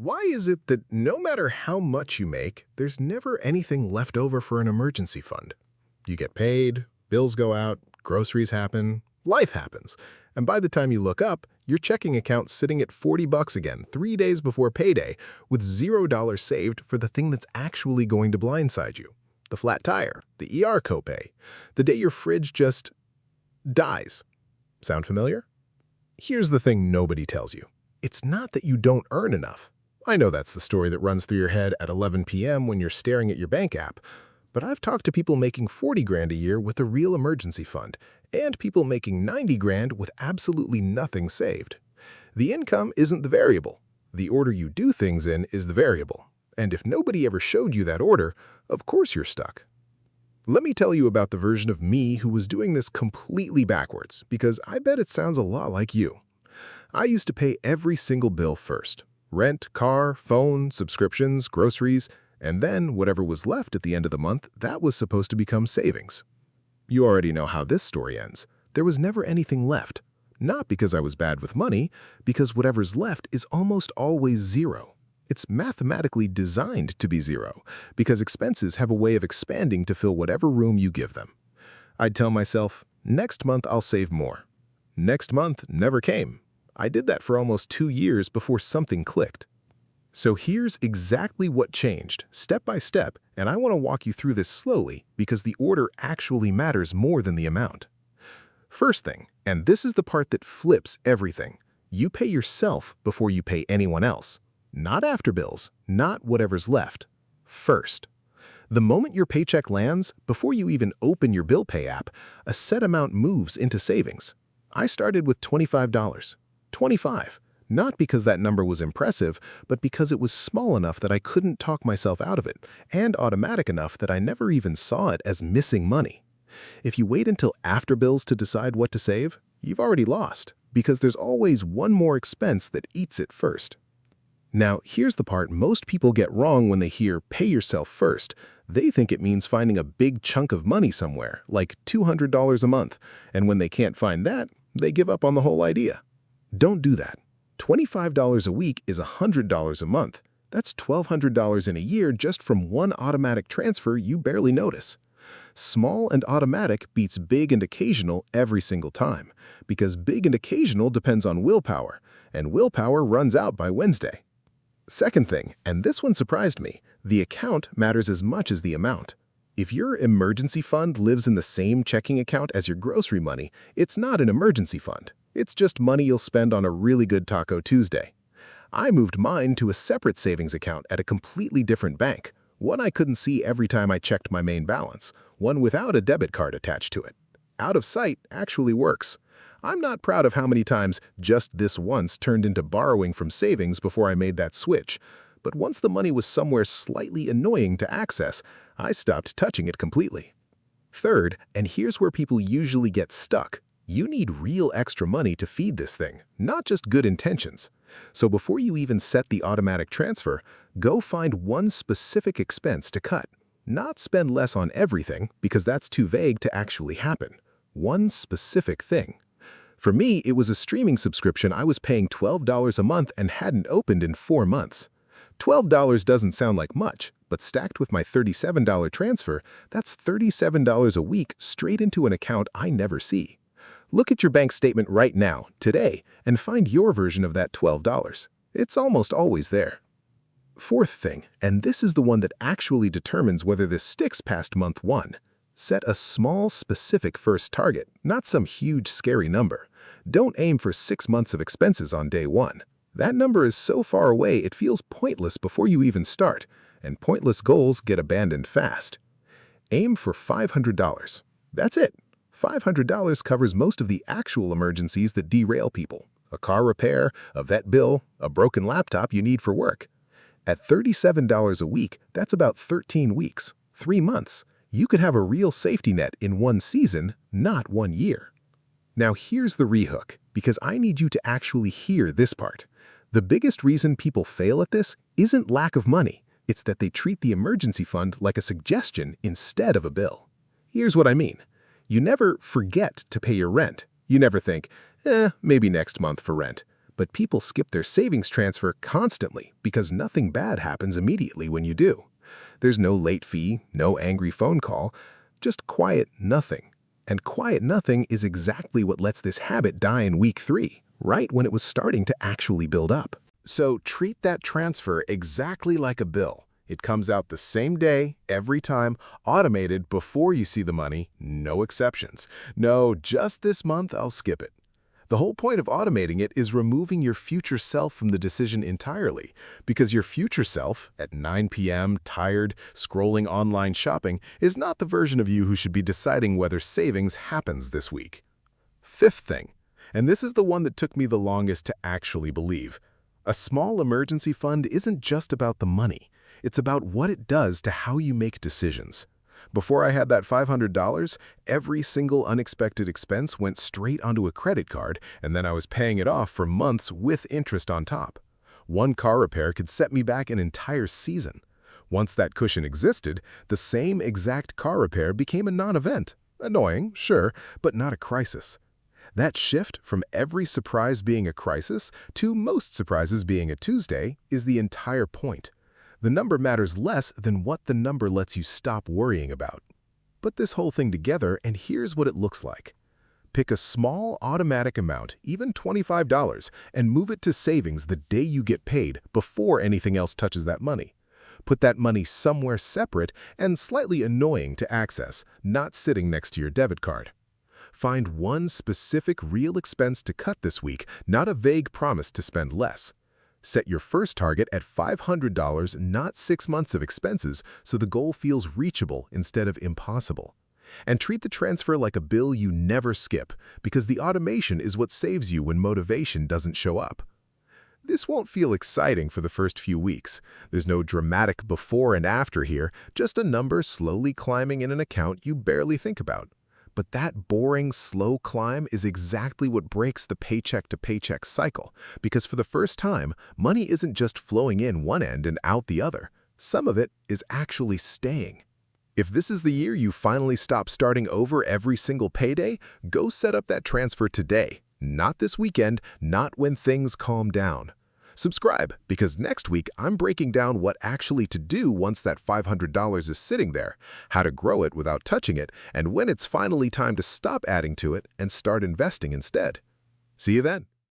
Why is it that no matter how much you make, there's never anything left over for an emergency fund? You get paid, bills go out, groceries happen, life happens. And by the time you look up, your checking account's sitting at 40 bucks again, 3 days before payday, with $0 saved for the thing that's actually going to blindside you. The flat tire, the ER copay, the day your fridge just dies. Sound familiar? Here's the thing nobody tells you. It's not that you don't earn enough. I know that's the story that runs through your head at 11 p.m. when you're staring at your bank app, but I've talked to people making 40 grand a year with a real emergency fund, and people making 90 grand with absolutely nothing saved. The income isn't the variable. The order you do things in is the variable. And if nobody ever showed you that order, of course you're stuck. Let me tell you about the version of me who was doing this completely backwards, because I bet it sounds a lot like you. I used to pay every single bill first. Rent, car, phone, subscriptions, groceries, and then whatever was left at the end of the month, that was supposed to become savings. You already know how this story ends. There was never anything left. Not because I was bad with money, because whatever's left is almost always zero. It's mathematically designed to be zero, because expenses have a way of expanding to fill whatever room you give them. I'd tell myself, next month I'll save more. Next month never came. I did that for almost 2 years before something clicked. So here's exactly what changed, step by step, and I want to walk you through this slowly because the order actually matters more than the amount. First thing, and this is the part that flips everything, you pay yourself before you pay anyone else. Not after bills, not whatever's left. First. The moment your paycheck lands, before you even open your bill pay app, a set amount moves into savings. I started with $25. 25. Not because that number was impressive, but because it was small enough that I couldn't talk myself out of it, and automatic enough that I never even saw it as missing money. If you wait until after bills to decide what to save, you've already lost, because there's always one more expense that eats it first. Now, here's the part most people get wrong when they hear pay yourself first. They think it means finding a big chunk of money somewhere, like $200 a month, and when they can't find that, they give up on the whole idea. Don't do that. $25 a week is $100 a month. That's $1,200 in a year just from one automatic transfer you barely notice. Small and automatic beats big and occasional every single time, because big and occasional depends on willpower, and willpower runs out by Wednesday. Second thing, and this one surprised me, the account matters as much as the amount. If your emergency fund lives in the same checking account as your grocery money, it's not an emergency fund. It's just money you'll spend on a really good Taco Tuesday. I moved mine to a separate savings account at a completely different bank, one I couldn't see every time I checked my main balance, one without a debit card attached to it. Out of sight actually works. I'm not proud of how many times just this once turned into borrowing from savings before I made that switch, but once the money was somewhere slightly annoying to access, I stopped touching it completely. Third, and here's where people usually get stuck, you need real extra money to feed this thing, not just good intentions. So before you even set the automatic transfer, go find one specific expense to cut. Not spend less on everything, because that's too vague to actually happen. One specific thing. For me, it was a streaming subscription I was paying $12 a month and hadn't opened in 4 months. $12 doesn't sound like much, but stacked with my $37 transfer, that's $37 a week straight into an account I never see. Look at your bank statement right now, today, and find your version of that $12. It's almost always there. Fourth thing, and this is the one that actually determines whether this sticks past month 1. Set a small, specific first target, not some huge, scary number. Don't aim for 6 months of expenses on day 1. That number is so far away it feels pointless before you even start, and pointless goals get abandoned fast. Aim for $500. That's it. $500 covers most of the actual emergencies that derail people. A car repair, a vet bill, a broken laptop you need for work. At $37 a week, that's about 13 weeks, 3 months. You could have a real safety net in 1 season, not 1 year. Now here's the rehook, because I need you to actually hear this part. The biggest reason people fail at this isn't lack of money. It's that they treat the emergency fund like a suggestion instead of a bill. Here's what I mean. You never forget to pay your rent. You never think, maybe next month for rent. But people skip their savings transfer constantly because nothing bad happens immediately when you do. There's no late fee, no angry phone call, just quiet nothing. And quiet nothing is exactly what lets this habit die in week 3, right when it was starting to actually build up. So treat that transfer exactly like a bill. It comes out the same day, every time, automated before you see the money, no exceptions. No, just this month I'll skip it. The whole point of automating it is removing your future self from the decision entirely, because your future self, at 9 p.m., tired, scrolling online shopping, is not the version of you who should be deciding whether savings happens this week. Fifth thing, and this is the one that took me the longest to actually believe. A small emergency fund isn't just about the money. It's about what it does to how you make decisions. Before I had that $500, every single unexpected expense went straight onto a credit card, and then I was paying it off for months with interest on top. One car repair could set me back an entire season. Once that cushion existed, the same exact car repair became a non-event. Annoying, sure, but not a crisis. That shift from every surprise being a crisis to most surprises being a Tuesday is the entire point. The number matters less than what the number lets you stop worrying about. Put this whole thing together, and here's what it looks like. Pick a small automatic amount, even $25, and move it to savings the day you get paid before anything else touches that money. Put that money somewhere separate and slightly annoying to access, not sitting next to your debit card. Find one specific real expense to cut this week, not a vague promise to spend less. Set your first target at $500, not 6 months of expenses, so the goal feels reachable instead of impossible. And treat the transfer like a bill you never skip, because the automation is what saves you when motivation doesn't show up. This won't feel exciting for the first few weeks. There's no dramatic before and after here, just a number slowly climbing in an account you barely think about. But that boring, slow climb is exactly what breaks the paycheck-to-paycheck cycle, because for the first time, money isn't just flowing in one end and out the other. Some of it is actually staying. If this is the year you finally stop starting over every single payday, go set up that transfer today. Not this weekend, not when things calm down. Subscribe, because next week I'm breaking down what actually to do once that $500 is sitting there, how to grow it without touching it, and when it's finally time to stop adding to it and start investing instead. See you then.